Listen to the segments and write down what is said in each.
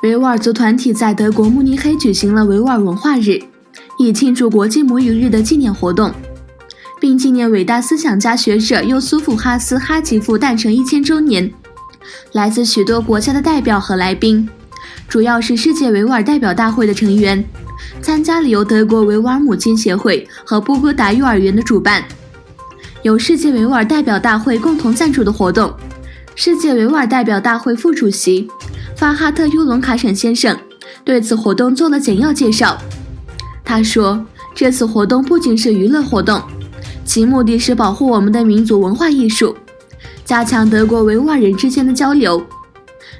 维吾尔族团体在德国慕尼黑举行了维吾尔文化日，以庆祝国际母语日的纪念活动，并纪念伟大思想家学者尤苏夫·哈斯·哈吉夫诞辰1000周年。来自许多国家的代表和来宾，主要是世界维吾尔代表大会的成员，参加了由德国维吾尔母亲协会和布哥达幼儿园的主办，由世界维吾尔代表大会共同赞助的活动。世界维吾尔代表大会副主席法哈特·尤隆卡什先生对此活动做了简要介绍。他说，这次活动不仅是娱乐活动，其目的是保护我们的民族文化艺术，加强德国维吾尔人之间的交流，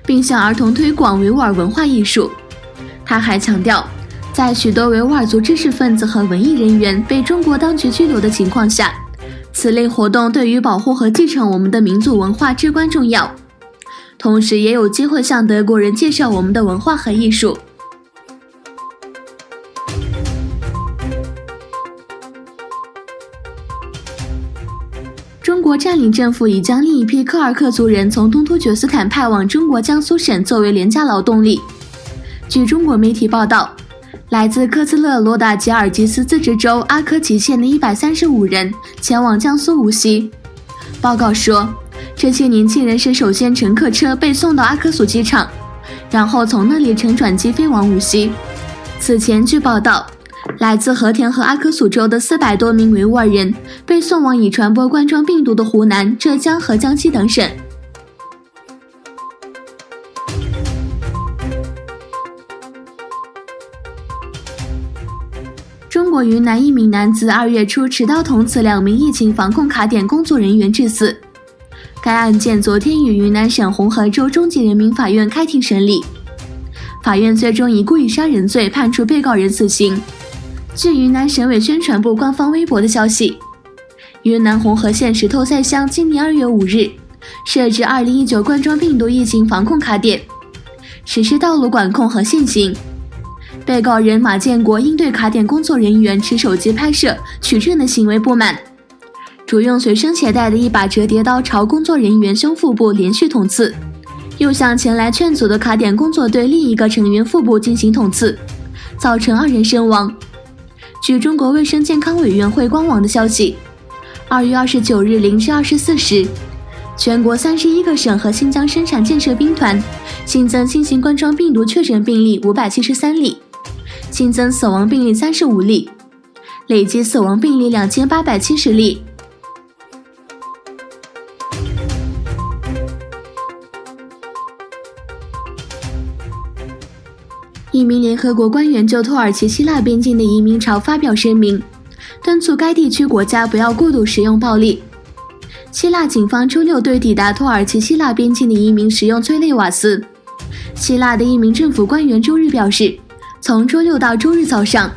并向儿童推广维吾尔文化艺术。他还强调，在许多维吾尔族知识分子和文艺人员被中国当局拘留的情况下，此类活动对于保护和继承我们的民族文化至关重要，同时也有机会向德国人介绍我们的文化和艺术。中国占领政府已将另一批柯尔克族人从东突厥斯坦派往中国江苏省作为廉价劳动力。据中国媒体报道，来自科兹勒罗达吉尔吉斯自治州阿科奇县的135人前往江苏无锡。报告说，这些年轻人是首先乘客车被送到阿克苏机场，然后从那里乘转机飞往无锡。此前据报道，来自和田和阿克苏州的400多名维吾尔人被送往已传播冠状病毒的湖南、浙江和江西等省。中国云南一名男子2月初持刀捅死2名疫情防控卡点工作人员致死。该案件昨天于云南省红河州中级人民法院开庭审理，法院最终以故意杀人罪判处被告人死刑。据云南省委宣传部官方微博的消息，云南红河县石头赛乡今年2月5日设置2019冠状病毒疫情防控卡点，实施道路管控和限行。被告人马建国因对卡点工作人员持手机拍摄取证的行为不满，主用随身携带的一把折叠刀朝工作人员胸腹部连续捅刺，又向前来劝阻的卡点工作队另一个成员腹部进行捅刺，造成2人身亡。据中国卫生健康委员会官网的消息，2月29日0至24时，全国31个省和新疆生产建设兵团新增新型冠状病毒确诊病例573例，新增死亡病例35例，累计死亡病例2870例。一名联合国官员就土耳其希腊边境的移民潮发表声明，敦促该地区国家不要过度使用暴力。希腊警方周六对抵达土耳其希腊边境的移民使用催泪瓦斯。希腊的一名政府官员周日表示，从周六到周日早上，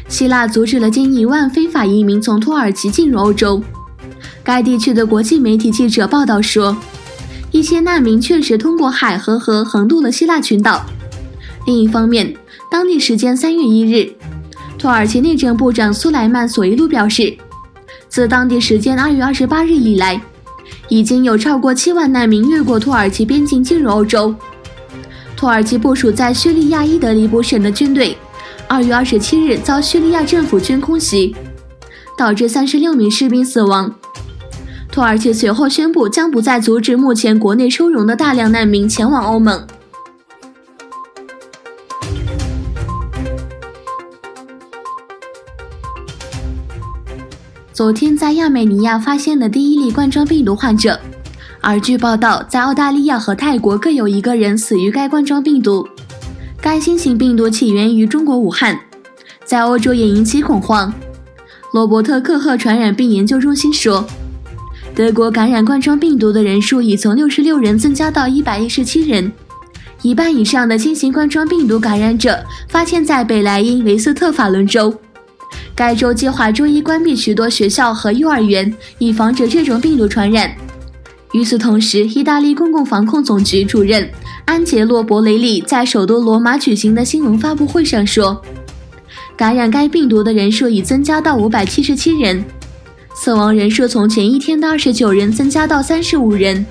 希腊阻止了近1万非法移民从土耳其进入欧洲。该地区的国际媒体记者报道说，一些难民确实通过海和河横渡了希腊群岛。另一方面，当地时间3月1日，土耳其内政部长苏莱曼索伊鲁表示，自当地时间2月28日以来，已经有超过7万难民越过土耳其边境进入欧洲。土耳其部署在叙利亚伊德利卜省的军队2月27日遭叙利亚政府军空袭，导致36名士兵死亡。土耳其随后宣布将不再阻止目前国内收容的大量难民前往欧盟。昨天在亚美尼亚发现了第1例冠状病毒患者，而据报道，在澳大利亚和泰国各有1个人死于该冠状病毒。该新型病毒起源于中国武汉，在欧洲也引起恐慌。罗伯特·克赫传染病研究中心说，德国感染冠状病毒的人数已从66人增加到117人，一半以上的新型冠状病毒感染者发现在北莱茵维斯特法伦州。该州计划周一关闭许多学校和幼儿园，以防止这种病毒传染。与此同时，意大利公共防控总局主任安杰洛·博雷利在首都罗马举行的新闻发布会上说，感染该病毒的人数已增加到577人，死亡人数从前一天的29人增加到35人。